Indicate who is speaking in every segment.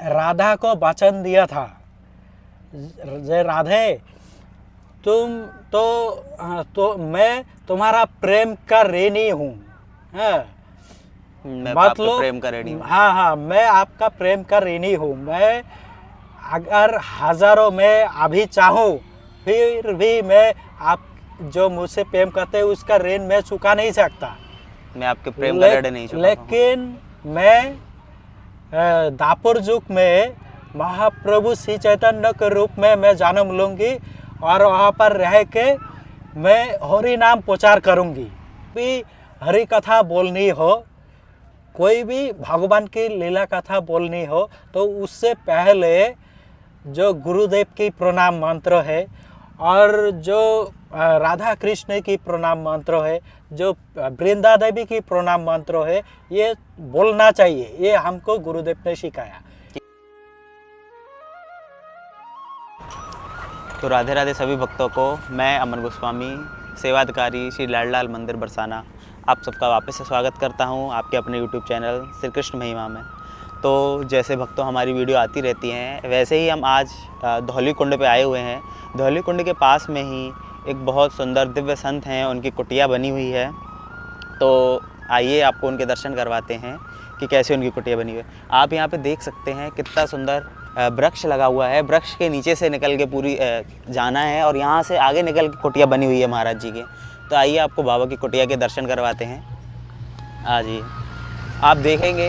Speaker 1: राधा को वचन दिया था, जय राधे तुम तो मैं तुम्हारा प्रेम का ऋणी हूँ।
Speaker 2: मैं आपका प्रेम का ऋणी हूँ।
Speaker 1: हाँ, मैं आपका प्रेम का ऋणी हूँ। मैं अगर हजारों में अभी चाहूँ फिर भी मैं आप जो मुझसे प्रेम करते हैं उसका ऋण मैं चुका नहीं सकता।
Speaker 2: मैं आपके प्रेम का ऋण नहीं चुका।
Speaker 1: लेकिन मैं दापुर युग में महाप्रभु श्री चैतन्य के रूप में मैं जन्म लूँगी और वहाँ पर रह के मैं हरि नाम प्रचार करूँगी। भी हरि कथा बोलनी हो, कोई भी भगवान की लीला कथा बोलनी हो तो उससे पहले जो गुरुदेव की प्रणाम मंत्र है और जो राधा कृष्ण की प्रणाम मंत्र है, जो वृंदा देवी की प्रणाम मंत्र है, ये बोलना चाहिए। ये हमको गुरुदेव ने सिखाया।
Speaker 2: तो राधे राधे सभी भक्तों को। मैं अमन गोस्वामी, सेवाधिकारी श्री लाडलाल मंदिर बरसाना, आप सबका वापस से स्वागत करता हूं आपके अपने YouTube चैनल श्री कृष्ण महिमा में। तो जैसे भक्तों हमारी वीडियो आती रहती हैं, वैसे ही हम आज धौली कुंड पे आए हुए हैं। धौली कुंड के पास में ही एक बहुत सुंदर दिव्य संत हैं, उनकी कुटिया बनी हुई है। तो आइए आपको उनके दर्शन करवाते हैं कि कैसे उनकी कुटिया बनी हुई है। आप यहाँ पे देख सकते हैं कितना सुंदर वृक्ष लगा हुआ है। वृक्ष के नीचे से निकल के पूरी जाना है और यहाँ से आगे निकल के कुटिया बनी हुई है महाराज जी के। तो आइए आपको बाबा की कुटिया के दर्शन करवाते हैं। आ जाइए, आप देखेंगे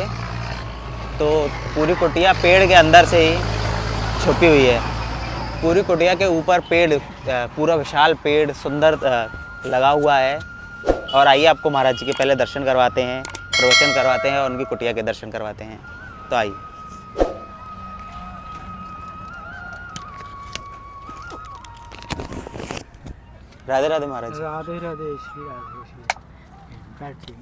Speaker 2: तो पूरी कुटिया पेड़ के अंदर से ही छुपी हुई है। पूरी कुटिया के ऊपर पेड़, पूरा विशाल पेड़ सुंदर लगा हुआ है। और आइए आपको महाराज जी के पहले दर्शन करवाते हैं, प्रवचन करवाते हैं और उनकी कुटिया के दर्शन करवाते हैं। तो आइए। राधे राधे महाराज जी।
Speaker 1: राधे राधे श्री राधे श्री। बैठिए।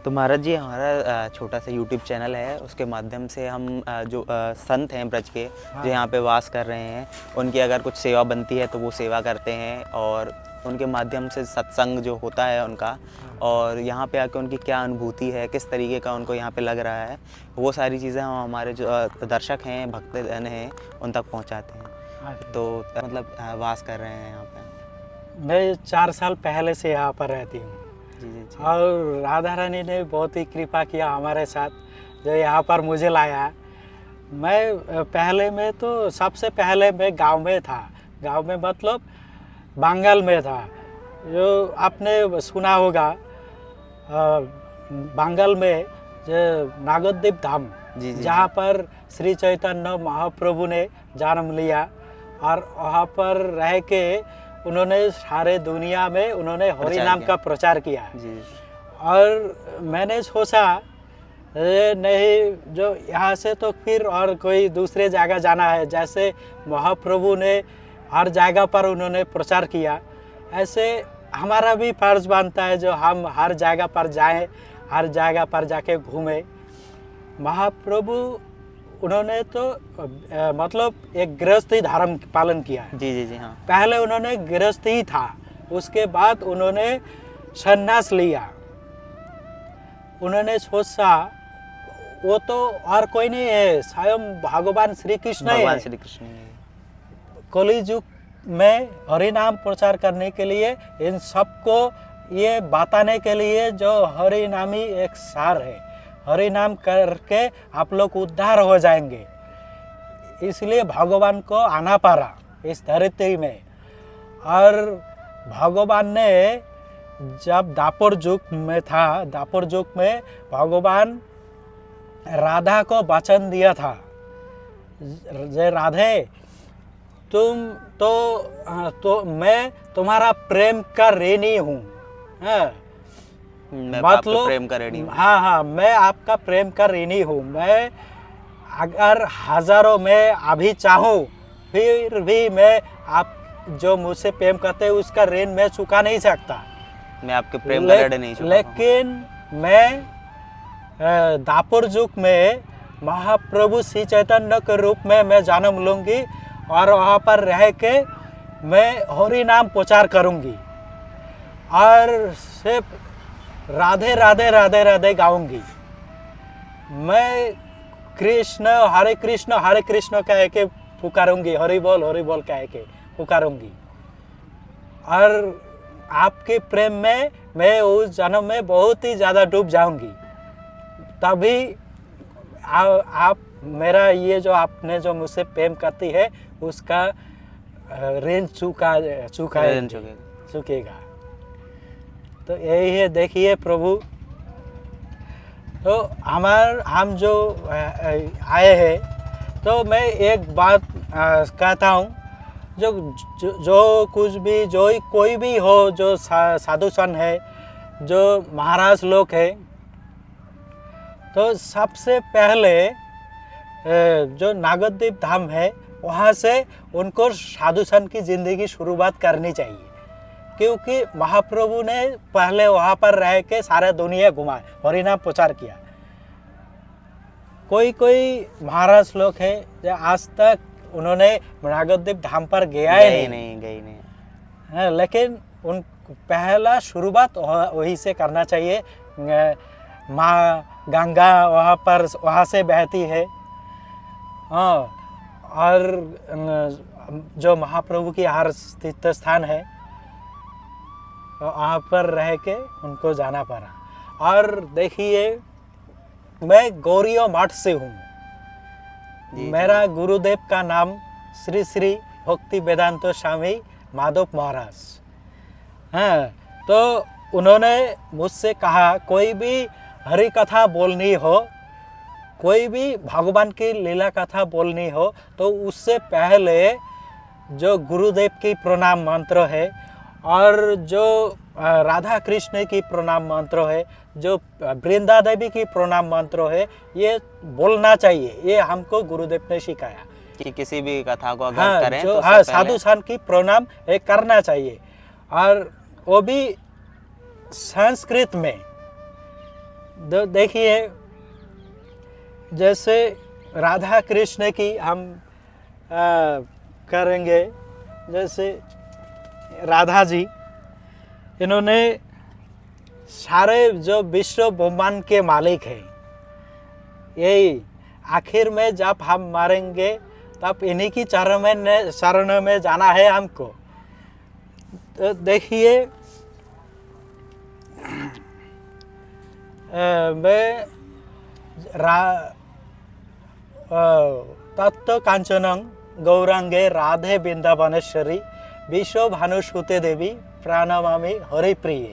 Speaker 2: तो महाराज जी, हमारा छोटा सा YouTube चैनल है, उसके माध्यम से हम जो संत हैं ब्रज के, जो यहाँ पे वास कर रहे हैं, उनकी अगर कुछ सेवा बनती है तो वो सेवा करते हैं। और उनके माध्यम से सत्संग जो होता है उनका, और यहाँ पे आके उनकी क्या अनुभूति है, किस तरीके का उनको यहाँ पे लग रहा है, वो सारी चीज़ें हम हमारे जो दर्शक हैं, भक्तजन हैं, उन तक पहुँचाते हैं। तो मतलब वास कर रहे हैं यहाँ पे।
Speaker 1: मैं 4 साल पहले से यहाँ पर रहती हूँ।
Speaker 2: जी जी जी।
Speaker 1: और राधा रानी ने बहुत ही कृपा किया हमारे साथ, जो यहाँ पर मुझे लाया। मैं पहले में तो सबसे पहले मैं गांव में था। गांव में मतलब बंगाल में था। जो आपने सुना होगा बंगाल में जो नागद्वीप धाम, जहाँ पर श्री चैतन्य महाप्रभु ने जन्म लिया और वहाँ पर रह के उन्होंने सारे दुनिया में उन्होंने हरि नाम का प्रचार किया।
Speaker 2: जी।
Speaker 1: और मैंने सोचा नहीं, जो यहाँ से तो फिर और कोई दूसरे जगह जाना है। जैसे महाप्रभु ने हर जगह पर उन्होंने प्रचार किया, ऐसे हमारा भी फर्ज बनता है जो हम हर जगह पर जाएं, हर जगह पर जाके घूमें। महाप्रभु उन्होंने तो मतलब एक गृहस्थी धर्म पालन किया।
Speaker 2: जी जी जी। हाँ,
Speaker 1: पहले उन्होंने गृहस्थी था, उसके बाद उन्होंने संन्यास लिया। उन्होंने सोचा वो तो और कोई नहीं है, स्वयं भगवान श्री कृष्ण है।
Speaker 2: भगवान श्री कृष्ण
Speaker 1: कली युग में हरि नाम प्रचार करने के लिए, इन सबको ये बताने के लिए जो हरि नाम ही एक सार है। हरि नाम करके आप लोग उद्धार हो जाएंगे। इसलिए भगवान को आना पड़ा इस धरती में। और भगवान ने जब दापुर युग में था, दापुर युग में भगवान राधा को वचन दिया था, जय राधे तुम तो मैं तुम्हारा प्रेम का ऋणी हूँ।
Speaker 2: मैं आपका प्रेम का ऋणी हूँ।
Speaker 1: हाँ, मैं आपका प्रेम का ऋणी हूँ। मैं अगर हजारों में अभी चाहूँ फिर भी मैं आप जो मुझसे प्रेम करते हैं उसका ऋण मैं चुका नहीं सकता।
Speaker 2: मैं आपके प्रेम का ऋण नहीं चुका।
Speaker 1: लेकिन मैं दापुर युग में महाप्रभु श्री चैतन्य के रूप में मैं जन्म लूँगी और वहाँ पर रह के मैं हरि नाम प्रचार करूँगी। और सिर्फ राधे राधे राधे राधे गाऊंगी। मैं हरे कृष्ण कह के पुकारूंगी, हरि बोल कह के पुकारूंगी। और आपके प्रेम में मैं उस जन्म में बहुत ही ज़्यादा डूब जाऊंगी। तभी आप मेरा ये जो आपने जो मुझसे प्रेम करती है उसका ऋण चुकेगा। तो यही है, देखिए प्रभु। तो हम जो आए हैं, तो मैं एक बात कहता हूँ, जो कुछ भी, जो कोई भी हो, जो साधु संत है, जो महाराज लोग है, तो सबसे पहले जो नागद्वीप धाम है वहाँ से उनको साधु संत की ज़िंदगी शुरुआत करनी चाहिए। क्योंकि महाप्रभु ने पहले वहाँ पर रह के सारे दुनिया घुमाए, हरिनाम प्रचार किया। कोई महाराज लोग है जो आज तक उन्होंने नागद्वीप धाम पर गए नहीं। हाँ, लेकिन उन पहला शुरुआत वहीं से करना चाहिए। माँ गंगा वहाँ से बहती है। हाँ, और जो महाप्रभु की हर तीर्थ स्थान है वहाँ पर रह के उनको जाना पड़ा। और देखिए, मैं गौरियो मठ से हूँ। मेरा गुरुदेव का नाम श्री श्री भक्ति वेदांत स्वामी माधव महाराज। हाँ, तो उन्होंने मुझसे कहा, कोई भी हरि कथा बोलनी हो, कोई भी भगवान की लीला कथा बोलनी हो, तो उससे पहले जो गुरुदेव की प्रणाम मंत्र है और जो राधा कृष्ण की प्रणाम मंत्र है, जो वृंदा देवी की प्रणाम मंत्र है, ये बोलना चाहिए। ये हमको गुरुदेव ने सिखाया
Speaker 2: कि किसी भी कथा को अगर करें
Speaker 1: जो
Speaker 2: तो
Speaker 1: साधु संत की प्रणाम करना चाहिए। और वो भी संस्कृत में। देखिए, जैसे राधा कृष्ण की हम करेंगे, जैसे राधा जी, इन्होंने सारे जो विश्व ब्रह्मांड के मालिक हैं, यही आखिर में जब हम मरेंगे तब इन्हीं की चरण में जाना है हमको। तो देखिए, मैं तत्व कांचनं गौरांगे राधे वृंदावनेश्वरी विश्व भानुसुते देवी प्रणमामि हरि प्रिय।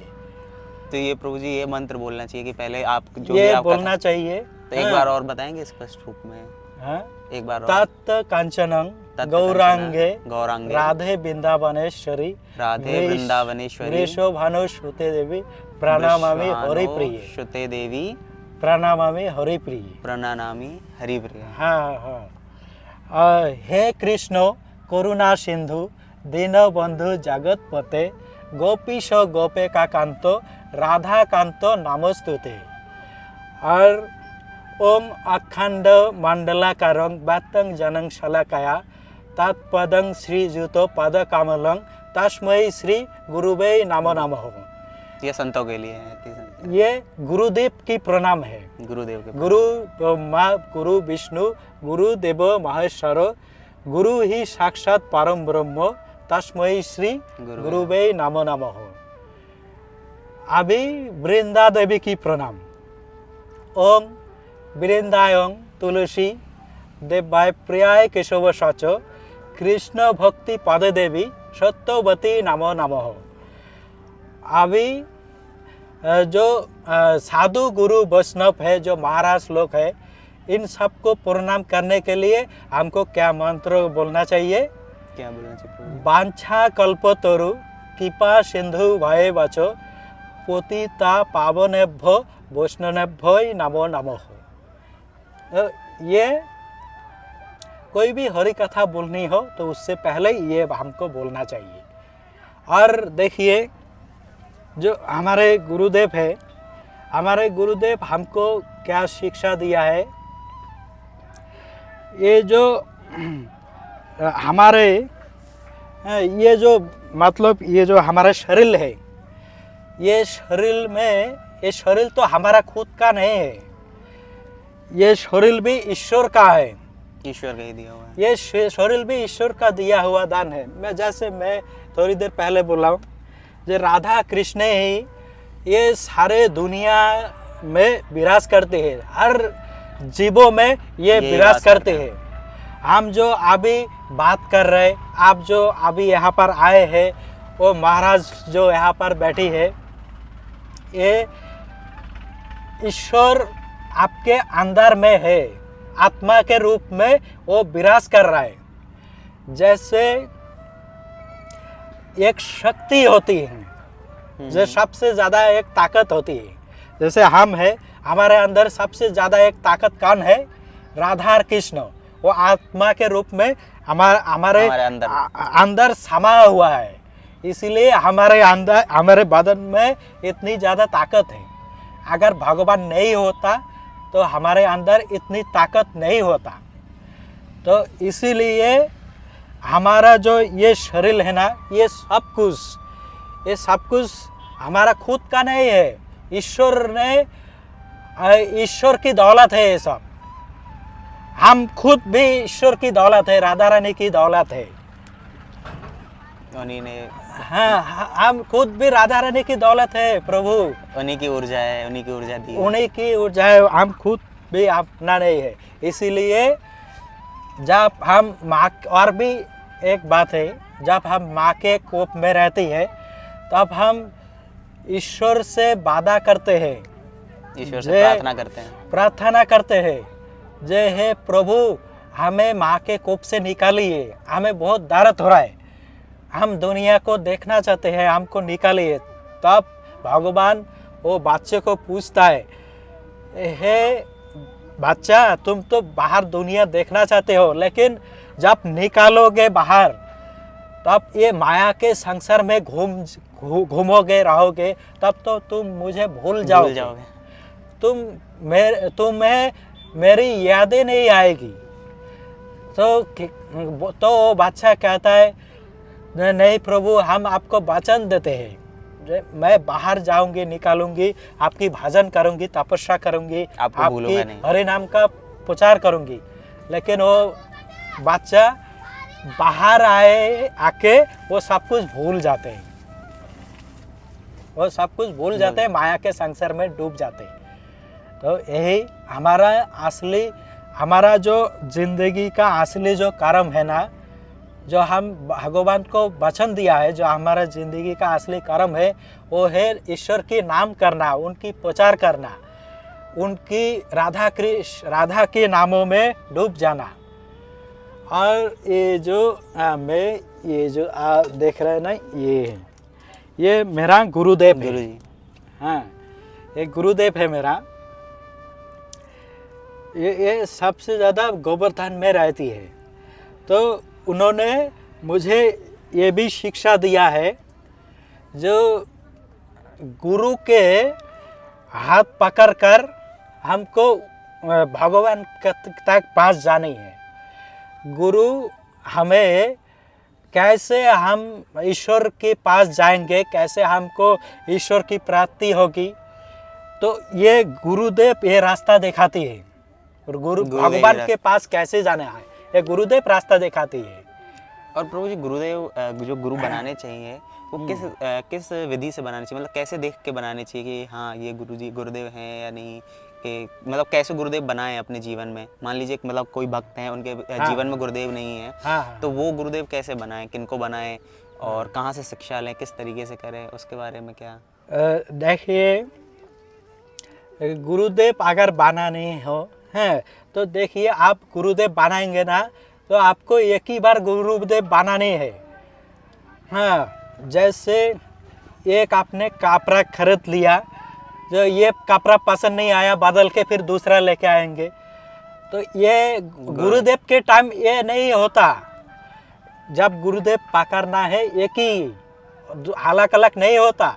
Speaker 2: तो ये प्रभु जी, ये मंत्र बोलना चाहिए कि पहले आप जो
Speaker 1: ये
Speaker 2: भी
Speaker 1: बोलना चाहिए।
Speaker 2: तो एक बार और बताएंगे स्पष्ट रूप में?
Speaker 1: हाँ,
Speaker 2: एक बार और।
Speaker 1: तत्व कांचनं गौरांगे
Speaker 2: गौरांगे
Speaker 1: राधे वृंदावनेश्वरी विश्व भानुसुते देवी प्रणमामि हरि प्रिय।
Speaker 2: श्रुते देवी
Speaker 1: प्रणमामि हरि प्रिय।
Speaker 2: प्रणनामि हरि प्रिय।
Speaker 1: हाँ हाँ। हे कृष्ण करुणा सिंधु दीनबंधु जगतपते गोपीश गोपे का कांतो राधा कांतो नमस्तुते। और ओम अखंड मंडलाकारं व्याप्तं जनं शलाकया तत्पदं श्रीजुतो पद कमलं तस्मै श्री गुरुवे नमो नमः।
Speaker 2: ये संतों के लिए है।
Speaker 1: ये गुरुदेव की प्रणाम है।
Speaker 2: गुरुदेव के
Speaker 1: गुरु ब्रह्मा गुरु विष्णु गुरुदेव महेश्वर गुरु ही साक्षात परम ब्रह्म तस्मै श्री गुरुवे नमो नमः। अभी वृंदा देवी की प्रणाम। ओम वृंदायं तुलसी देवाय प्रियाय केशव सच कृष्ण भक्ति पद देवी सत्यवती नमो नमः। अभी जो साधु गुरु वैष्णव है, जो महाराज लोग है, इन सबको प्रणाम करने के लिए हमको क्या मंत्र बोलना चाहिए?
Speaker 2: क्या बोलना चाहिए?
Speaker 1: वांछा कल्पतरु कृपा सिंधु भये वचो पतिता पावनेभ्यो वैष्णवेभ्यो नमो नमः। ये कोई भी हरि कथा बोलनी हो तो उससे पहले ये हमको बोलना चाहिए। और देखिए, जो हमारे गुरुदेव है, हमारे गुरुदेव हमको क्या शिक्षा दिया है? ये जो हमारे ये जो मतलब ये जो हमारा शरीर है, ये शरीर में ये शरीर तो हमारा खुद का नहीं है, ये शरीर भी ईश्वर का है,
Speaker 2: ईश्वर का ही दिया हुआ है।
Speaker 1: ये शरीर भी ईश्वर का दिया हुआ दान है। मैं थोड़ी देर पहले बोला हूँ, जो राधा कृष्ण ही ये सारे दुनिया में विराज करते हैं, हर जीवों में ये विराज करते हैं। हम जो अभी बात कर रहे, आप जो अभी यहाँ पर आए हैं, वो महाराज जो यहाँ पर बैठी है, ये ईश्वर आपके अंदर में है, आत्मा के रूप में वो विराज कर रहा है। जैसे एक शक्ति होती है, जो सबसे ज़्यादा एक ताकत होती है, जैसे हम है, हमारे अंदर सबसे ज़्यादा एक ताकत कौन है? राधा और कृष्ण। वो आत्मा के रूप में हमारे अंदर समा हुआ है, इसीलिए हमारे अंदर, हमारे बदन में इतनी ज़्यादा ताकत है। अगर भगवान नहीं होता तो हमारे अंदर इतनी ताकत नहीं होता। तो इसीलिए हमारा जो ये शरीर है ना, ये सब कुछ हमारा खुद का नहीं है, ईश्वर की दौलत है। ये सब हम खुद भी ईश्वर की दौलत है, राधा रानी की दौलत है।
Speaker 2: उन्हीं ने,
Speaker 1: हाँ, हम खुद भी राधा रानी की दौलत है प्रभु,
Speaker 2: उन्हीं की ऊर्जा है, उन्हीं की ऊर्जा दी है।
Speaker 1: उन्हीं की ऊर्जा है, हम खुद भी अपना नहीं है। इसीलिए जब हम माँ, और भी एक बात है, जब हम माँ के कोप में रहती है तब हम ईश्वर से वादा करते हैं,
Speaker 2: ईश्वर से
Speaker 1: प्रार्थना करते हैं, जय हे प्रभु हमें माँ के कोप से निकालिए, हमें बहुत दर्द हो रहा है, हम दुनिया को देखना चाहते हैं, हमको निकालिए। तब भगवान वो बच्चे को पूछता है, हे बच्चा, तुम तो बाहर दुनिया देखना चाहते हो, लेकिन जब निकालोगे बाहर, तब ये माया के संसार में घूमोगे, रहोगे, तब तो तुम मुझे भूल जाओगे। तुम्हें मेरी यादें नहीं आएगी। तो बादशाह कहता है, नहीं प्रभु, हम आपको वचन देते हैं, मैं बाहर जाऊंगी, निकालूंगी, आपकी भजन करूंगी, तपस्या करूंगी, आपकी हरे नाम का प्रचार करूंगी। लेकिन वो बादशाह बाहर आके वो सब कुछ भूल जाते हैं, वो सब कुछ भूल जाते हैं, माया के संसार में डूब जाते हैं। तो यही हमारा जो जिंदगी का असली जो कर्म है ना, जो हम भगवान को वचन दिया है, जो हमारा जिंदगी का असली कर्म है, वो है ईश्वर की नाम करना, उनकी प्रचार करना, उनकी राधा के नामों में डूब जाना। और ये जो देख रहे हैं ना, ये मेरा गुरुदेव है। हाँ, ये गुरुदेव है मेरा। ये सबसे ज़्यादा गोवर्धन में रहती है। तो उन्होंने मुझे ये भी शिक्षा दिया है, जो गुरु के हाथ पकड़कर हमको भगवान तक पास जानी है। गुरु हमें कैसे हम ईश्वर के पास जाएंगे, कैसे हमको ईश्वर की प्राप्ति होगी, तो ये गुरुदेव ये रास्ता दिखाती है। और भगवान के पास कैसे जाना है, ये गुरुदेव रास्ता दिखाती है।
Speaker 2: और प्रभु जी, गुरुदेव जो गुरु बनाने चाहिए, वो किस विधि से बनाने चाहिए? मतलब कैसे देख के बनाने चाहिए कि हाँ ये गुरुदेव हैं या नहीं, कि मतलब कैसे गुरुदेव बनाएं अपने जीवन में? मान लीजिए मतलब कोई भक्त हैं, उनके जीवन में गुरुदेव नहीं है, तो वो गुरुदेव कैसे बनाएं, किनको बनाएं, और कहाँ से शिक्षा लें, किस तरीके से करें, उसके बारे में क्या?
Speaker 1: देखिए, गुरुदेव अगर बनाने हो हैं, तो देखिए, आप गुरुदेव बनाएंगे ना, तो आपको एक ही बार गुरुदेव बनाने है। हाँ, जैसे एक आपने कपड़ा खरीद लिया, जो ये कपड़ा पसंद नहीं आया, बदल के फिर दूसरा लेके आएंगे, तो ये गुरुदेव के टाइम ये नहीं होता। जब गुरुदेव पकड़ना है, एक ही, अलग अलग नहीं होता।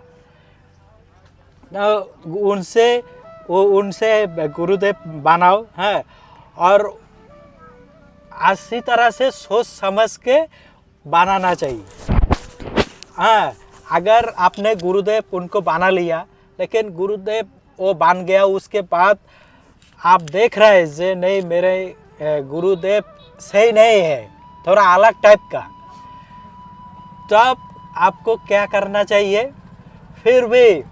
Speaker 1: उनसे गुरुदेव बनाओ है, और अच्छी तरह से सोच समझ के बनाना चाहिए। हाँ, अगर आपने गुरुदेव उनको बना लिया, लेकिन गुरुदेव वो बन गया। उसके बाद आप देख रहे हैं जे नहीं मेरे गुरुदेव सही नहीं है, थोड़ा अलग टाइप का, तब आपको क्या करना चाहिए? फिर भी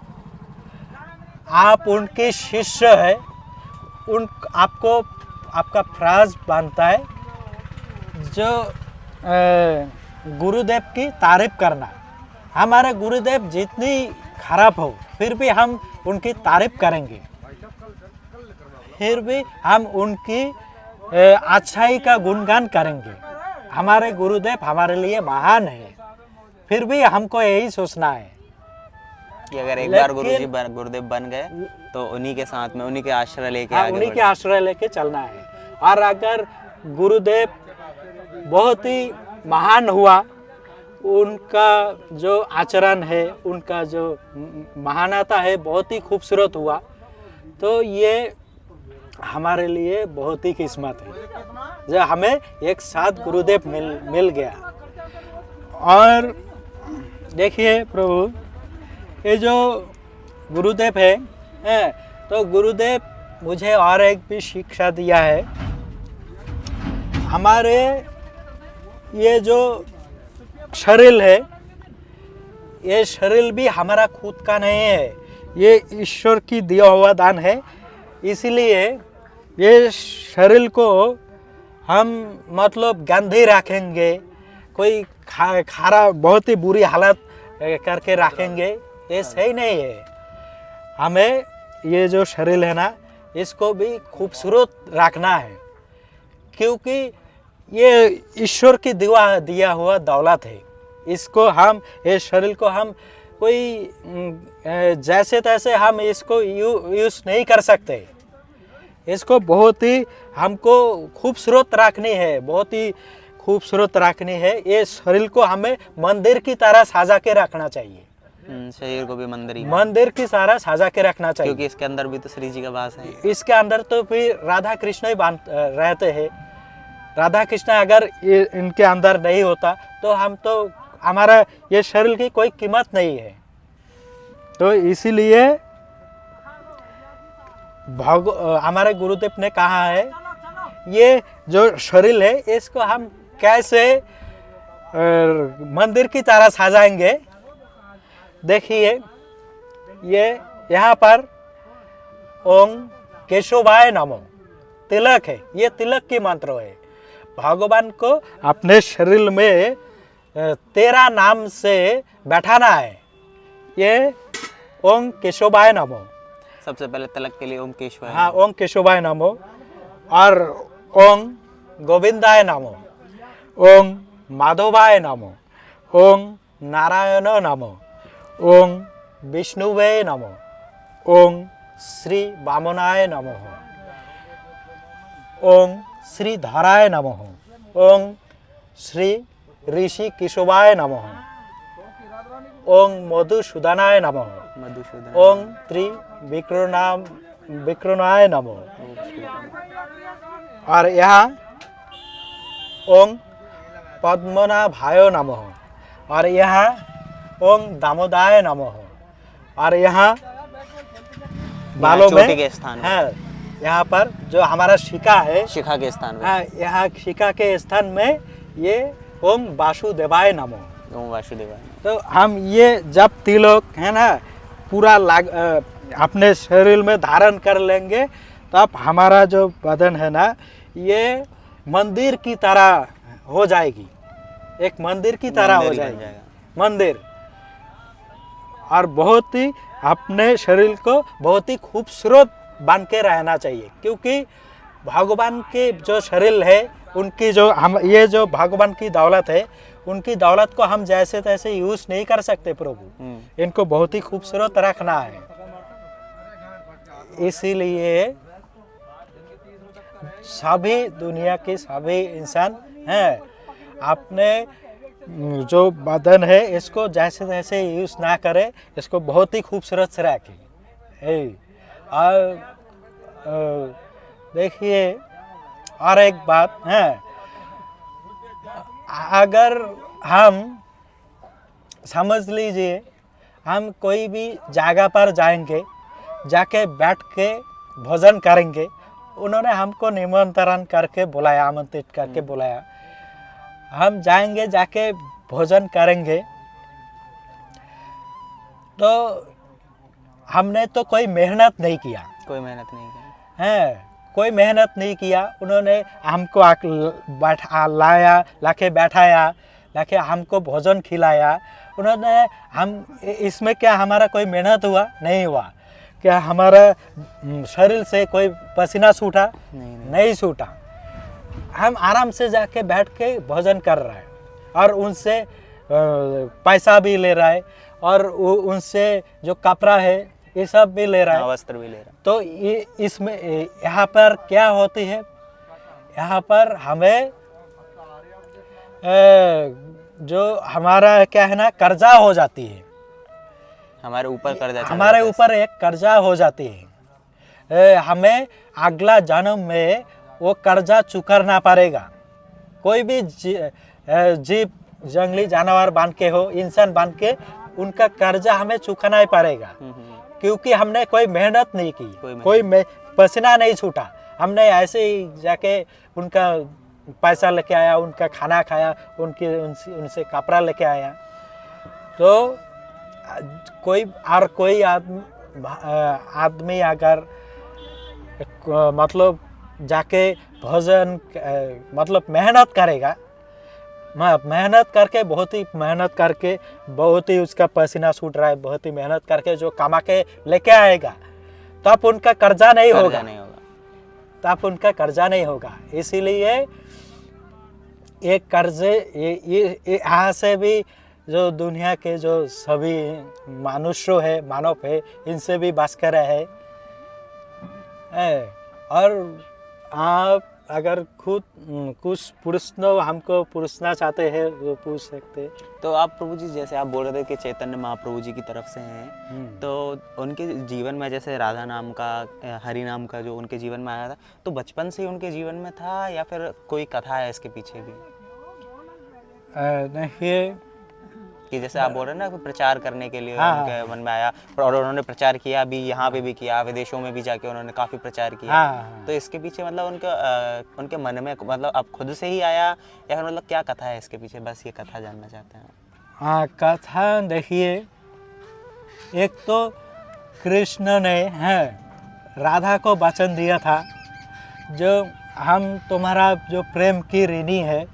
Speaker 1: आप उनके शिष्य है, उन आपको आपका फर्ज बनता है जो गुरुदेव की तारीफ करना। हमारे गुरुदेव जितनी खराब हो फिर भी हम उनकी तारीफ करेंगे, फिर भी हम उनकी अच्छाई का गुणगान करेंगे। हमारे गुरुदेव हमारे लिए महान है, फिर भी हमको यही सोचना है
Speaker 2: कि अगर एक बार गुरुदेव बन गए तो उन्हीं के साथ में उन्हीं के आश्रय लेके आगे
Speaker 1: उन्हीं के आश्रय लेके चलना है। और अगर गुरुदेव बहुत ही महान हुआ, उनका जो आचरण है, उनका जो महानता है बहुत ही खूबसूरत हुआ, तो ये हमारे लिए बहुत ही किस्मत है जो हमें एक साथ गुरुदेव मिल गया। और देखिए प्रभु, ये जो गुरुदेव है तो गुरुदेव मुझे और एक भी शिक्षा दिया है। हमारे ये जो शरीर है, ये शरीर भी हमारा खुद का नहीं है, ये ईश्वर की दिया हुआ दान है। इसलिए ये शरीर को हम मतलब गंदे रखेंगे, कोई खारा बहुत ही बुरी हालत करके रखेंगे, ये सही नहीं है। हमें ये जो शरीर है ना, इसको भी खूबसूरत रखना है, क्योंकि ये ईश्वर की दिया हुआ दौलत है। इसको हम, ये शरीर को हम कोई जैसे तैसे हम इसको यूज़ नहीं कर सकते। इसको बहुत ही हमको खूबसूरत रखनी है, बहुत ही खूबसूरत रखनी है। ये शरीर को हमें मंदिर की तरह सजा के रखना चाहिए।
Speaker 2: शरीर को भी
Speaker 1: मंदिर की तरह सजा के रखना चाहिए,
Speaker 2: क्योंकि इसके अंदर भी तो श्री जी का वास है।
Speaker 1: इसके अंदर तो फिर राधा कृष्ण ही रहते हैं। राधा कृष्ण अगर इनके अंदर नहीं होता तो हम तो, हमारा ये शरीर की कोई कीमत नहीं है। तो इसीलिए हमारे गुरुदेव ने कहा है, ये जो शरीर है इसको हम कैसे मंदिर की तरह सजाएंगे। देखिए ये यहाँ पर ओम केशवाय नमो तिलक है, ये तिलक की मंत्र है। भगवान को अपने शरीर में 13 नाम से बैठाना है। ये ओम केशवाय नमो,
Speaker 2: सबसे पहले तिलक के लिए ओम केशवाय।
Speaker 1: हाँ, ओम केशवाय नमो, और ओम गोविंदाय नमो, ओम माधवाय नमो, ओम नारायण नमो, ओम विष्णुवे नमो, ओम श्री वामनाय नमः, ओम श्री धराय नमः, ओम श्री ऋषि केशवाय नमः, ओम मधुसूदनाय नमः, ओम त्रि विक्रणाय नमः। और यहाँ ओम पद्मनाभाय नमः, और यहाँ ओम दामोदाय नमः। और यहाँ बालों में
Speaker 2: के स्थान
Speaker 1: है, यहाँ पर जो हमारा शिखा है,
Speaker 2: शिखा के स्थान में,
Speaker 1: हाँ, यहाँ शिखा के स्थान में ये ओम वासुदेवाय नमः।
Speaker 2: ओम वासुदेवाय।
Speaker 1: तो हम ये जब तिलक है ना पूरा अपने शरीर में धारण कर लेंगे, तब हमारा जो बदन है ना, ये मंदिर की तरह हो जाएगी, एक मंदिर की तरह हो जाएगी, मंदिर। और बहुत ही अपने शरीर को बहुत ही खूबसूरत बन के रहना चाहिए, क्योंकि भगवान के जो शरीर है, उनकी जो हम, ये जो भगवान की दौलत है, उनकी दौलत को हम जैसे तैसे यूज नहीं कर सकते प्रभु। इनको बहुत ही खूबसूरत रखना है। इसीलिए सभी दुनिया के सभी इंसान हैं, अपने जो बदन है इसको जैसे तैसे यूज ना करें, इसको बहुत ही खूबसूरत से रखें। और देखिए और एक बात है, अगर हम समझ लीजिए, हम कोई भी जगह पर जाएंगे, जाके बैठ के भोजन करेंगे। उन्होंने हमको निमंत्रण करके बुलाया, आमंत्रित करके बुलाया। हम जाएंगे, जाके भोजन करेंगे। तो हमने तो कोई मेहनत नहीं किया,
Speaker 2: कोई मेहनत नहीं की।
Speaker 1: है कोई मेहनत नहीं किया। उन्होंने हमको लाया, लाके बैठाया, लाके हमको भोजन खिलाया। उन्होंने हम इसमें क्या हमारा कोई मेहनत हुआ? नहीं हुआ। क्या हमारा शरीर से कोई पसीना छूटा? नहीं छूटा। हम आराम से जाके बैठ के भोजन कर रहे हैं और उनसे पैसा भी ले रहा है और उनसे जो कपड़ा है ये सब भी ले रहा है,
Speaker 2: वस्त्र भी ले रहा है।
Speaker 1: तो ये इसमें यहाँ पर क्या होती है, यहाँ पर हमें जो हमारा क्या है ना, कर्जा हो जाती है।
Speaker 2: हमारे ऊपर कर्जा,
Speaker 1: हमारे ऊपर एक कर्जा हो जाती है। हमें अगला जन्म में वो कर्जा चुकाना पड़ेगा। कोई भी जीव, जंगली जानवर बन के हो, इंसान बन के, उनका कर्जा हमें चुकाना ही पड़ेगा, क्योंकि हमने कोई मेहनत नहीं की, कोई पसीना नहीं छूटा। हमने ऐसे ही जाके उनका पैसा लेके आया, उनका खाना खाया, उनसे कपड़ा लेके आया। तो कोई आदमी अगर मतलब जाके भोजन मतलब मेहनत करेगा, मेहनत करके, बहुत ही मेहनत करके, बहुत ही उसका पसीना छूट रहा है, बहुत ही मेहनत करके जो कमा के लेके आएगा, तब उनका कर्जा नहीं होगा, तब उनका कर्जा नहीं होगा। इसीलिए ये कर्जे, ये यहाँ से भी जो दुनिया के जो सभी मनुष्य है, मानव है, इनसे भी बच कर रहे। और आप अगर खुद कुछ प्रश्न हमको पूछना चाहते हैं वो पूछ सकते।
Speaker 2: तो आप प्रभु जी, जैसे आप बोल रहे थे कि चैतन्य महाप्रभु जी की तरफ से हैं, तो उनके जीवन में जैसे राधा नाम का, हरि नाम का जो उनके जीवन में आया था, तो बचपन से ही उनके जीवन में था या फिर कोई कथा है इसके पीछे भी?
Speaker 1: नहीं,
Speaker 2: कि जैसे आप बोल रहे हैं ना, प्रचार करने के लिए उनके मन में आया और उन्होंने प्रचार किया भी, यहाँ पे भी किया, विदेशों में भी जाके उन्होंने काफ़ी प्रचार किया। तो इसके पीछे मतलब उनके मन में मतलब अब खुद से ही आया या फिर मतलब क्या कथा है इसके पीछे? बस ये कथा जानना चाहते हैं।
Speaker 1: हाँ, कथा देखिए, एक तो कृष्ण ने राधा को वचन दिया था, जो हम तुम्हारा जो प्रेम की ऋणी है,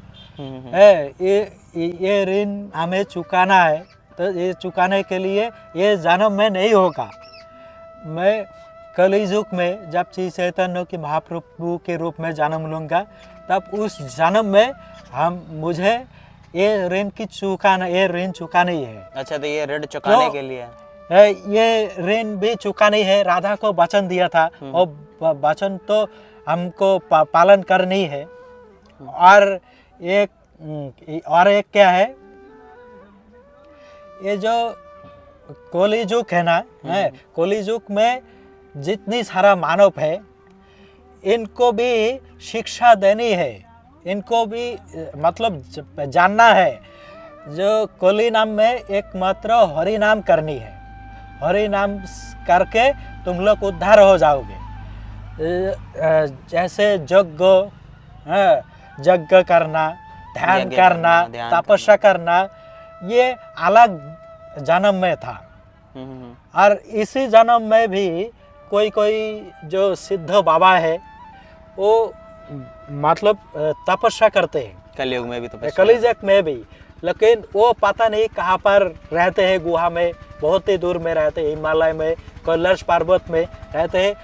Speaker 1: ये ऋण हमें चुकाना है। तो ये चुकाने के लिए ये जन्म में नहीं होगा। मैं कलियुग में जब श्री चैतन्य के महाप्रभु के रूप में जन्म लूँगा, तब उस जन्म में मुझे ये ऋण चुकानी है।
Speaker 2: अच्छा, तो ये ऋण चुकाने के लिए
Speaker 1: ये ऋण भी चुकानी है। राधा को वचन दिया था और वचन तो हमको पालन करनी है। और एक क्या है, ये जो कलियुग है ना, कलियुग में जितनी सारा मानव है, इनको भी शिक्षा देनी है, इनको भी मतलब जानना है। जो कली नाम में एकमात्र हरि नाम करनी है। हरि नाम करके तुम लोग उद्धार हो जाओगे। जैसे यज्ञ करना, ध्यान करना, तपस्या करना, ये अलग जन्म में था। और इसी जन्म में भी कोई जो सिद्ध बाबा है, वो मतलब तपस्या करते हैं।
Speaker 2: कलयुग में भी तपस्या,
Speaker 1: कलियुग में भी, लेकिन वो पता नहीं कहाँ पर रहते हैं, गुहा में, बहुत ही दूर में रहते हैं, हिमालय में, कैलाश पर्वत में रहते हैं।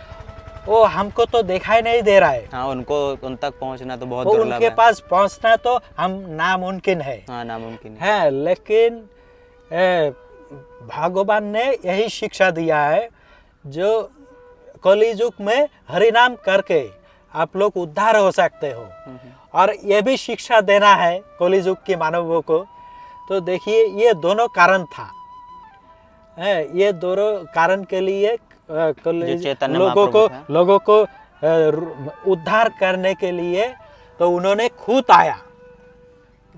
Speaker 1: वो हमको तो दिखाई नहीं दे रहा है।
Speaker 2: हाँ, उनको उन तक पहुंचना तो बहुत दुर्लभ है।
Speaker 1: उनके पास पहुंचना तो नामुमकिन है।
Speaker 2: हाँ, नामुमकिन
Speaker 1: है। लेकिन भगवान ने यही शिक्षा दिया है, जो कलियुग में हरि नाम करके आप लोग उद्धार हो सकते हो। और ये भी शिक्षा देना है कलियुग के मानवों को। तो देखिए, ये दोनों कारण था। ये दोनों कारण के लिए लोगों को उद्धार करने के लिए तो उन्होंने खुद आया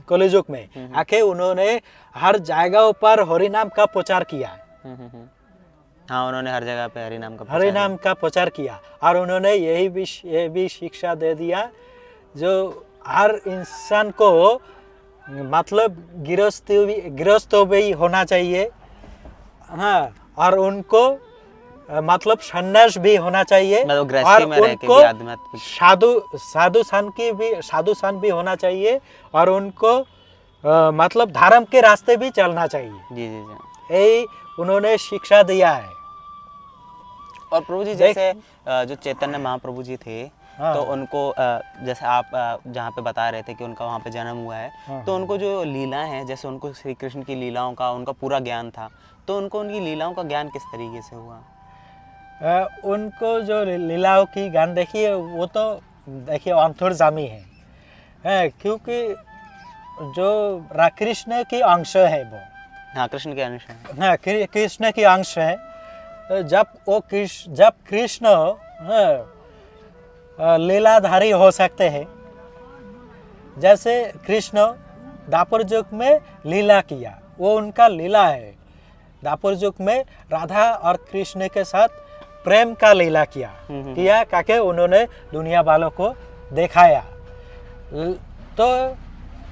Speaker 1: कलियुग में। आके उन्होंने हर जगह पर हरि नाम का प्रचार किया।
Speaker 2: हाँ, उन्होंने हर जगह पे हरि नाम का
Speaker 1: हरि नाम का प्रचार किया और उन्होंने ये भी शिक्षा दे दिया जो हर इंसान को मतलब गृहस्थ भी होना चाहिए, हाँ, और उनको मतलब सन्यास भी होना चाहिए,
Speaker 2: मतलब
Speaker 1: और
Speaker 2: गृहस्थी में रह के
Speaker 1: उनको
Speaker 2: भी आध्यात्मिक
Speaker 1: साधु सन भी होना चाहिए, और उनको मतलब धर्म के रास्ते भी चलना चाहिए।
Speaker 2: जी जी जी।
Speaker 1: यही उन्होंने शिक्षा दिया है।
Speaker 2: और प्रभु जी जैसे जो चैतन्य महाप्रभु जी थे,
Speaker 1: हाँ।
Speaker 2: तो उनको जैसे आप जहाँ पे बता रहे थे कि उनका वहाँ पे जन्म हुआ है,
Speaker 1: हाँ।
Speaker 2: तो उनको जो लीलाएं हैं, जैसे उनको श्री कृष्ण की लीलाओं का उनका पूरा ज्ञान था, तो उनको उनकी लीलाओं का ज्ञान किस तरीके से हुआ?
Speaker 1: उनको जो लीलाओं की ज्ञान देखिए वो तो देखिए अंतर्जामी है, क्योंकि जो कृष्ण की अंश है वो,
Speaker 2: हाँ, कृष्ण के अंश हैं।
Speaker 1: हाँ, कृष्ण की अंश है। जब कृष्ण लीलाधारी हो सकते हैं, जैसे कृष्ण द्वापर युग में लीला किया, वो उनका लीला है। द्वापर युग में राधा और कृष्ण के साथ प्रेम का लीला किया ताकि उन्होंने दुनिया वालों को दिखाया। तो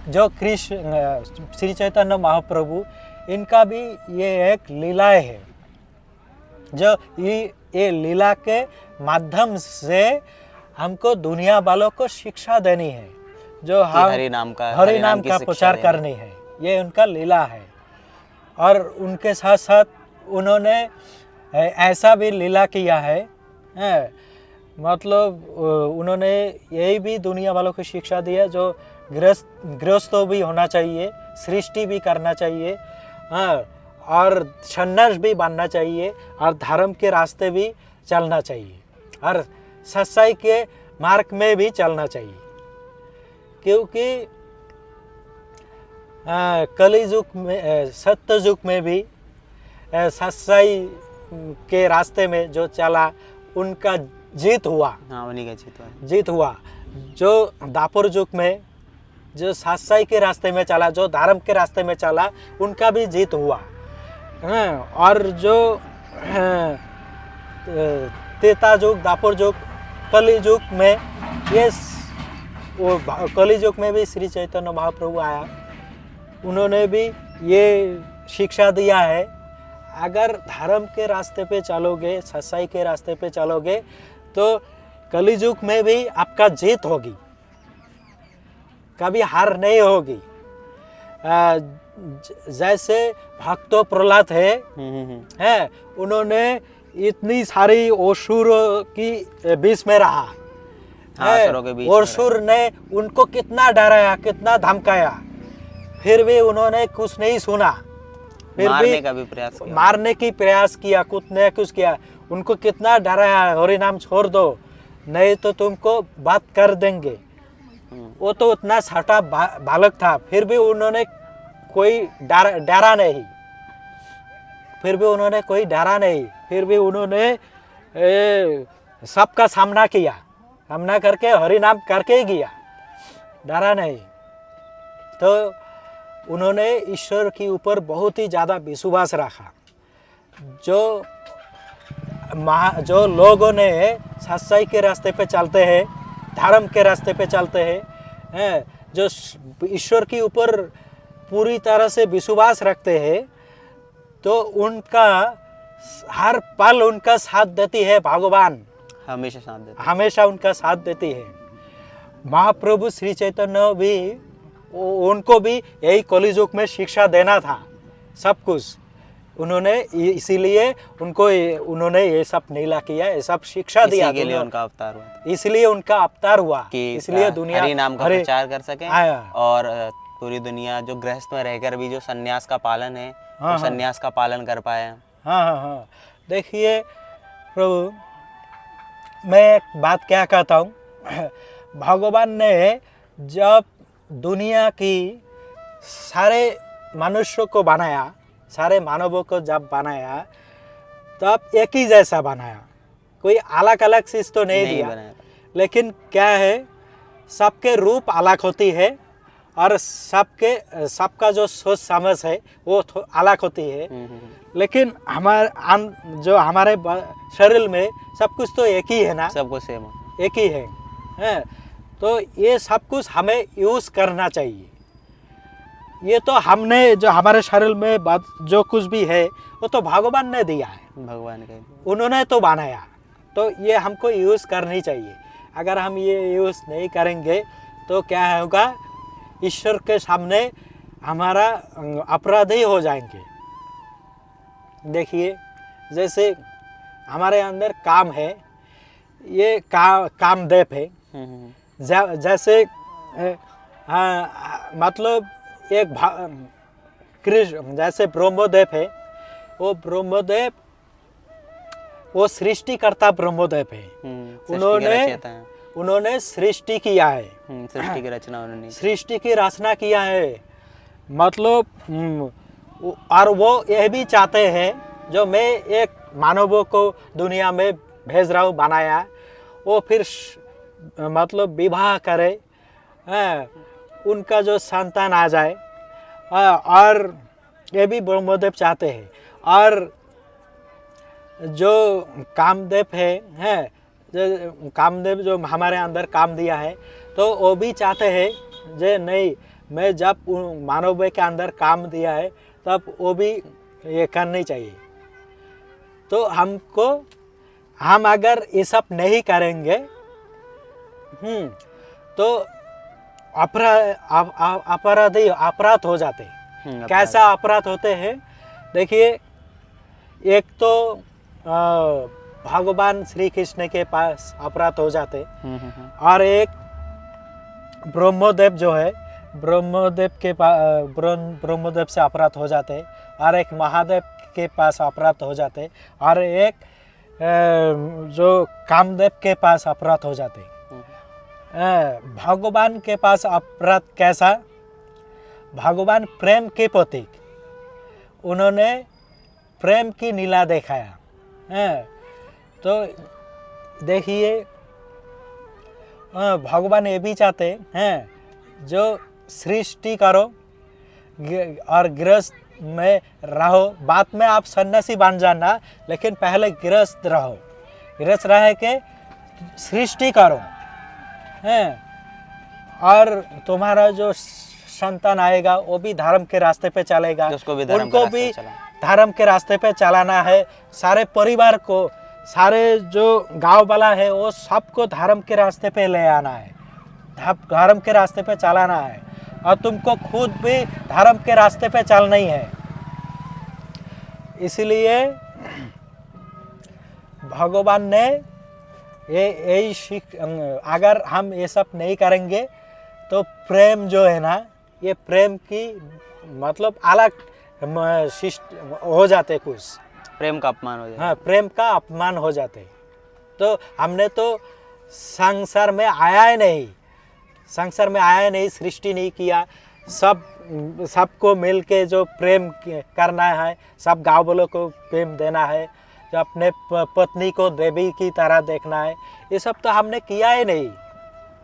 Speaker 1: जो कृष्ण श्री चैतन्य महाप्रभु, इनका भी ये एक लीलाएं है, जो ये लीला के माध्यम से हमको दुनिया वालों को शिक्षा देनी है, जो हम
Speaker 2: हरि नाम
Speaker 1: का प्रचार करनी है, ये उनका लीला है। और उनके साथ साथ उन्होंने ऐसा भी लीला किया है, मतलब उन्होंने यही भी दुनिया वालों को शिक्षा दिया जो गृहस्थ भी होना चाहिए, सृष्टि भी करना चाहिए, हाँ, और सन्यास भी बनना चाहिए, और धर्म के रास्ते भी चलना चाहिए, और सच्चाई के मार्ग में भी चलना चाहिए। क्योंकि कली युग में, सत्य युग में भी सच्चाई के रास्ते में जो चला उनका जीत हुआ।
Speaker 2: हाँ, उन्हीं का
Speaker 1: जीत हुआ। जो द्वापर युग में जो सच्चाई के रास्ते में चला, जो धर्म के रास्ते में चला, उनका भी जीत हुआ। और जो त्रेता युग, द्वापर युग, कली युग में, ये वो कली युग में भी श्री चैतन्य महाप्रभु आया, उन्होंने भी ये शिक्षा दिया है, अगर धर्म के रास्ते पे चलोगे, सच्चाई के रास्ते पे चलोगे, तो कली युग में भी आपका जीत होगी, कभी हार नहीं होगी। जैसे भक्तो प्रहलाद है, उन्होंने इतनी सारी असुर की बीच में रहा, असुर ने उनको कितना डराया, कितना धमकाया, फिर भी उन्होंने कुछ नहीं सुना, फिर मारने की प्रयास किया, कुछ किया, उनको कितना डराया, हरि नाम छोड़ दो नहीं तो तुमको बात कर देंगे। वो तो उतना छोटा बालक था, फिर भी उन्होंने कोई डरा नहीं, फिर भी उन्होंने सबका सामना करके हरि नाम करके ही किया, डरा नहीं। तो उन्होंने ईश्वर के ऊपर बहुत ही ज़्यादा विश्वास रखा। जो लोगों ने सच्चाई के रास्ते पे चलते हैं, धर्म के रास्ते पे चलते हैं, जो ईश्वर के ऊपर पूरी तरह से विश्वास रखते हैं, तो उनका हर पल उनका साथ देती है भगवान, हमेशा उनका साथ देती है। महाप्रभु श्री चैतन्य भी, उनको भी यही कली युग में शिक्षा देना था सब कुछ, उन्होंने इसीलिए उन्होंने ये सब नीला किया, ये सब शिक्षा दिया,
Speaker 2: इसलिए उनका अवतार हुआ,
Speaker 1: इसलिए उनका अवतार हुआ, इसलिए दुनिया
Speaker 2: हरि नाम का प्रचार कर सके, और पूरी दुनिया जो गृहस्थ में रहकर भी जो सन्यास का पालन है, वो सन्यास का पालन कर पाए।
Speaker 1: हाँ। देखिए प्रभु, मैं एक बात क्या कहता हूँ, भगवान ने जब दुनिया की सारे मनुष्यों को बनाया, सारे मानवों को जब बनाया, तब एक ही जैसा बनाया, कोई अलग अलग चीज तो नहीं दिया, लेकिन क्या है, सबके रूप अलग होती है, और सबका जो सोच समझ है वो अलग होती है। लेकिन जो हमारे शरीर में सब कुछ तो एक ही है ना,
Speaker 2: सब कुछ सेम है,
Speaker 1: एक ही है, हैं? तो ये सब कुछ हमें यूज़ करना चाहिए। ये तो हमने जो हमारे शरीर में जो कुछ भी है वो तो भगवान ने दिया है,
Speaker 2: भगवान के।
Speaker 1: उन्होंने तो बनाया, तो ये हमको यूज़ करनी चाहिए। अगर हम ये यूज़ नहीं करेंगे तो क्या होगा, ईश्वर के सामने हमारा अपराधी हो जाएंगे। देखिए, जैसे हमारे अंदर काम है, ये कामदेव है। जैसे मतलब एक कृष्ण जैसे ब्रह्मदेव है, वो ब्रह्मदेव वो सृष्टिकर्ता ब्रह्मदेव है। उन्होंने सृष्टि किया है,
Speaker 2: सृष्टि की रचना उन्होंने,
Speaker 1: सृष्टि की रचना किया है। मतलब और वो यह भी चाहते हैं, जो मैं एक मानवों को दुनिया में भेज रहा हूँ, बनाया, वो फिर मतलब विवाह करे, उनका जो संतान आ जाए, और ये भी ब्रह्मदेव चाहते हैं। और जो कामदेव है जो कामदेव जो हमारे अंदर काम दिया है, तो वो भी चाहते हैं जे नहीं, मैं जब मानव के अंदर काम दिया है तब वो भी ये करनी चाहिए। तो हम अगर ये सब नहीं करेंगे तो अपराध हो जाते हैं। कैसा अपराध होते हैं? देखिए, एक तो भगवान श्री कृष्ण के पास अपराध हो जाते, और एक ब्रह्मदेव जो है, ब्रह्मदेव से अपराध हो जाते, और एक महादेव के पास अपराध हो जाते, और एक जो कामदेव के पास अपराध हो जाते। भगवान के पास अपराध कैसा? भगवान प्रेम के प्रतीक, उन्होंने प्रेम की लीला दिखाया है। तो देखिए, भगवान ये भी चाहते हैं, जो सृष्टि करो और गृहस्थ में रहो। बाद में आप सन्यासी बन जाना, लेकिन पहले गृहस्थ रहो, गृहस्थ रह के सृष्टि करो हैं। और तुम्हारा जो संतान आएगा वो भी धर्म के रास्ते पे चलेगा, उनको भी धर्म के रास्ते पे चलाना है। सारे परिवार को, सारे जो गांव वाला है, वो सबको धर्म के रास्ते पे ले आना है, धर्म के रास्ते पे चलाना है, और तुमको खुद भी धर्म के रास्ते पे चलना ही है। इसलिए भगवान ने यही सीख, अगर हम ये सब नहीं करेंगे तो प्रेम जो है ना, ये प्रेम की मतलब अलग हो जाते, कुछ
Speaker 2: प्रेम का अपमान हो जाता।
Speaker 1: हाँ, प्रेम का अपमान हो जाते। तो हमने तो संसार में आया ही नहीं, सृष्टि नहीं किया। सबको मिल के जो प्रेम करना है, सब गाँव वालों को प्रेम देना है, जो अपने पत्नी को देवी की तरह देखना है, ये सब तो हमने किया ही नहीं,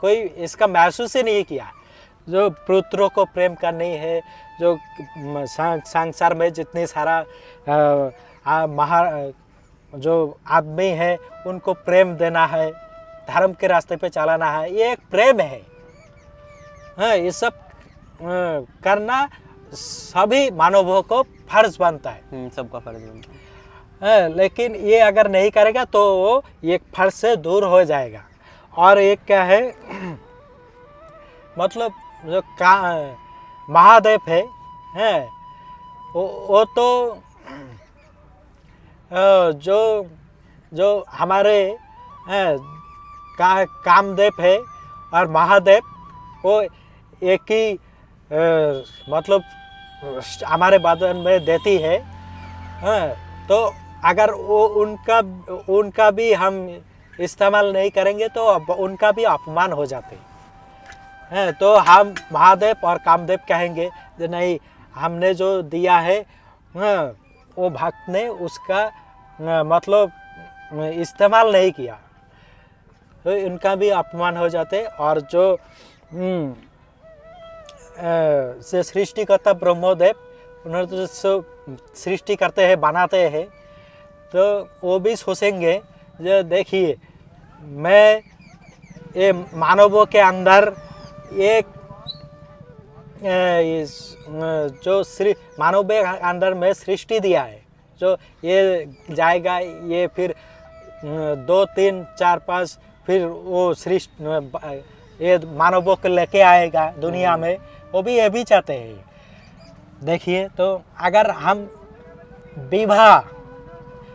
Speaker 1: कोई इसका महसूस ही नहीं किया। जो पुत्रों को प्रेम करनी है, जो संसार में जितनी सारा जो आदमी है उनको प्रेम देना है, धर्म के रास्ते पे चलाना है, ये एक प्रेम है। हाँ, ये सब करना सभी मानवों को फर्ज बनता है,
Speaker 2: सबका फर्ज बनता है।
Speaker 1: लेकिन ये अगर नहीं करेगा तो वो ये फर्ज से दूर हो जाएगा। और एक क्या है, मतलब जो महादेव है, वो तो जो हमारे कामदेव है और महादेव, वो एक ही मतलब हमारे बदन में देती है। तो अगर वो उनका भी हम इस्तेमाल नहीं करेंगे तो उनका भी अपमान हो जाते हैं। तो हम महादेव और कामदेव कहेंगे कि नहीं, हमने जो दिया है वो भक्त ने उसका मतलब इस्तेमाल नहीं किया, तो इनका भी अपमान हो जाते। और जो से सृष्टिकर्ता ब्रह्मदेव उन्होंने तो सृष्टि करते हैं, बनाते हैं, तो वो भी सोचेंगे जो देखिए मैं ये मानवों के अंदर एक जो मानव के अंदर में सृष्टि दिया है, जो ये जाएगा, ये फिर 2 3 4 5 फिर वो सृष्टि ये मानवों को लेके आएगा दुनिया में, वो भी ये भी चाहते हैं। देखिए तो अगर हम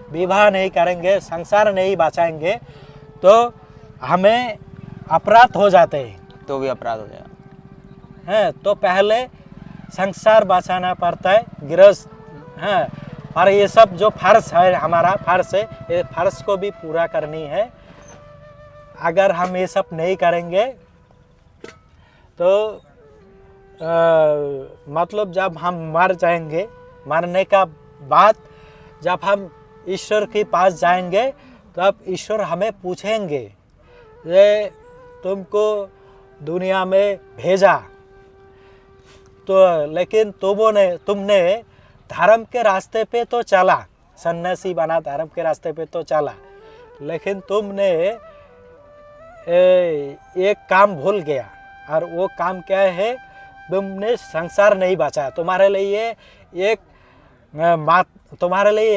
Speaker 1: विवाह नहीं करेंगे, संसार नहीं बचाएंगे, तो हमें अपराध हो जाते हैं,
Speaker 2: तो भी अपराध हो जाएगा।
Speaker 1: हैं। तो पहले संसार बचाना पड़ता है, गृहस्थ हैं। और ये सब जो फर्ज है, हमारा फर्ज है, ये फर्ज को भी पूरा करनी है। अगर हम ये सब नहीं करेंगे तो मतलब जब हम मर जाएंगे, मरने का बाद जब हम ईश्वर के पास जाएंगे, तब ईश्वर हमें पूछेंगे ये तुमको दुनिया में भेजा तो, लेकिन तुमने धर्म के रास्ते पे तो चला, सन्यासी बना, धर्म के रास्ते पे तो चला, लेकिन तुमने एक काम भूल गया। और वो काम क्या है? तुमने संसार नहीं बचाया। तुम्हारे लिए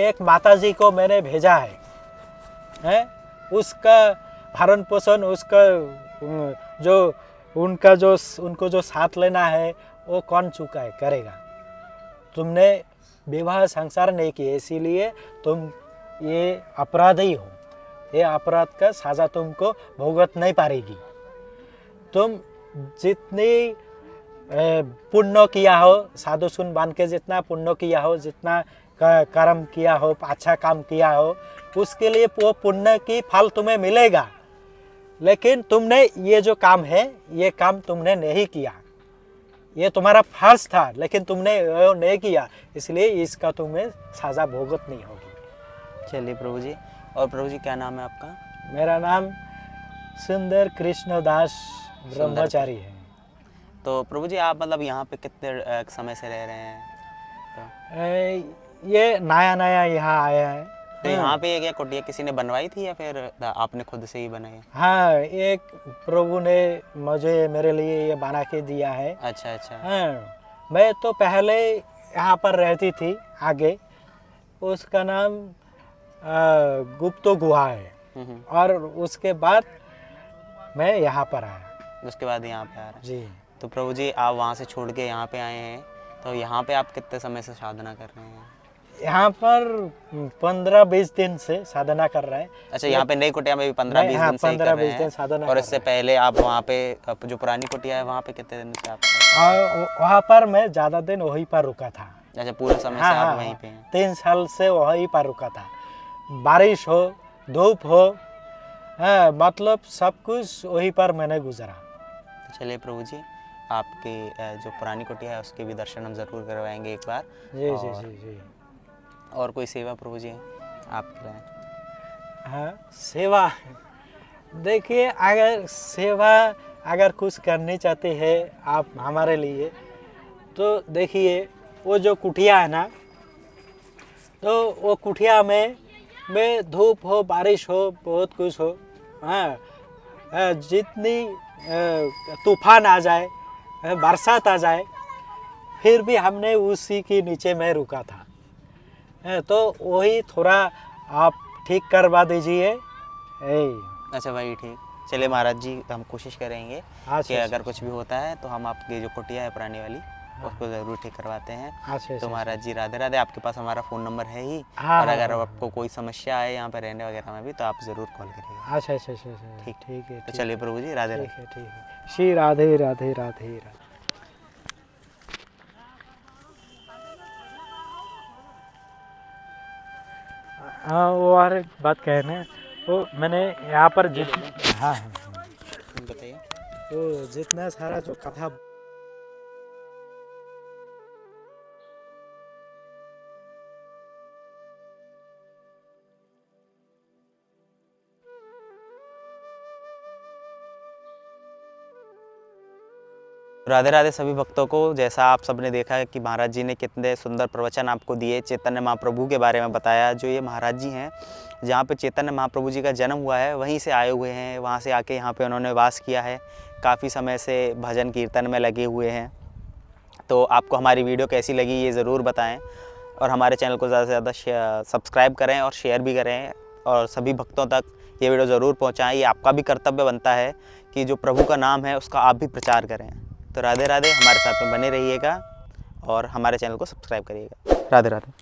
Speaker 1: एक माता जी को मैंने भेजा है? उसका भरण पोषण, उसका उनको जो साथ लेना है, वो कौन चुका है, करेगा? तुमने विवाह संसार नहीं किए, इसीलिए तुम ये अपराधी हो। ये अपराध का सजा तुमको भुगत नहीं पाएगी। तुम जितनी पुण्य किया हो, साधु सुन बन के जितना पुण्य किया हो, जितना कर्म किया हो, अच्छा काम किया हो, उसके लिए वो पुण्य की फल तुम्हें मिलेगा। लेकिन तुमने ये जो काम है, ये काम तुमने नहीं किया, ये तुम्हारा फर्ज था, लेकिन तुमने वो नहीं किया, इसलिए इसका तुम्हें सजा भुगत नहीं होगी।
Speaker 2: चलिए प्रभु जी। और प्रभु जी क्या नाम है आपका? मेरा
Speaker 1: नाम सुंदर कृष्णदास ब्रह्मचारी है।
Speaker 2: तो प्रभु जी आप मतलब यहाँ पे कितने समय से रह रहे हैं?
Speaker 1: तो ये नया यहाँ आया है।
Speaker 2: तो यहाँ पे ये क्या कुटिया किसी ने बनवाई थी या फिर आपने खुद से ही बनाई?
Speaker 1: हाँ, एक प्रभु ने मेरे लिए ये बना के दिया है।
Speaker 2: अच्छा अच्छा।
Speaker 1: हाँ, मैं तो पहले यहाँ पर रहती थी आगे, उसका नाम गुप्तो गुहा है, और उसके बाद मैं यहाँ पर आया।
Speaker 2: उसके बाद यहाँ पे आ रहे हैं
Speaker 1: जी।
Speaker 2: तो प्रभु जी आप वहाँ से छोड़ के यहाँ पे आए हैं, तो यहाँ पे आप कितने समय से साधना कर रहे हैं?
Speaker 1: यहाँ पर 15-20 दिन से साधना कर रहे हैं।
Speaker 2: अच्छा, यहाँ पे नई कुटिया में भी 15-20 दिन से कर रहे हैं। और इससे पहले आप वहाँ पे जो पुरानी कुटिया है वहाँ पे कितने दिन से आप?
Speaker 1: वहाँ पर मैं ज़्यादा दिन वहीं पर रुका था।
Speaker 2: अच्छा, पूरा समय से आप वहीं पे हैं?
Speaker 1: 3 साल से वहीं पर रुका था। बारिश हो, धूप हो, हाँ, मतलब सब कुछ वहीं पर मैंने गुजारा।
Speaker 2: तो चलिए प्रभु जी, आपकी जो पुरानी कुटिया है उसके भी दर्शन हम ज़रूर करवाएंगे एक बार।
Speaker 1: जी जी जी जी।
Speaker 2: और कोई सेवा प्रभु जी आपके लिए?
Speaker 1: हाँ, सेवा देखिए, अगर कुछ करनी चाहते हैं आप हमारे लिए, तो देखिए वो जो कुटिया है ना, तो वो कुटिया में धूप हो, बारिश हो, बहुत कुछ हो, हाँ, जितनी तूफान आ जाए, बरसात आ जाए, फिर भी हमने उसी के नीचे में रुका था। तो वही थोड़ा आप ठीक करवा दीजिए।
Speaker 2: अच्छा भाई, ठीक। चलिए महाराज जी, हम कोशिश करेंगे कि अगर कुछ भी होता है तो हम आपकी जो कुटिया है पुरानी वाली, उसको ज़रूर ठीक करवाते हैं। तो महाराज जी राधे राधे। आपके पास हमारा फ़ोन नंबर है ही, और अगर आपको कोई समस्या आए यहाँ पर रहने वगैरह में भी, तो आप ज़रूर कॉल करिएगा।
Speaker 1: अच्छा अच्छा अच्छा, ठीक है।
Speaker 2: तो चलिए प्रभु जी, राधे राधे।
Speaker 1: ठीक है। श्री राधे राधे राधे राधे। हाँ, वो और बात कहना, वो मैंने यहाँ पर हाँ
Speaker 2: बताइए।
Speaker 1: तो जितना सारा जो कथा
Speaker 2: राधे राधे सभी भक्तों को। जैसा आप सबने देखा कि महाराज जी ने कितने सुंदर प्रवचन आपको दिए, चैतन्य महाप्रभु के बारे में बताया। जो ये महाराज जी हैं, जहाँ पे चैतन्य महाप्रभु जी का जन्म हुआ है वहीं से आए हुए हैं, वहाँ से आके यहाँ पे उन्होंने वास किया है, काफ़ी समय से भजन कीर्तन में लगे हुए हैं। तो आपको हमारी वीडियो कैसी लगी ये ज़रूर बताएं, और हमारे चैनल को ज़्यादा से ज़्यादा सब्सक्राइब करें और शेयर भी करें, और सभी भक्तों तक ये वीडियो ज़रूर पहुँचाएँ। ये आपका भी कर्तव्य बनता है कि जो प्रभु का नाम है उसका आप भी प्रचार करें। तो राधे राधे, हमारे साथ में बने रहिएगा और हमारे चैनल को सब्सक्राइब करिएगा। राधे राधे।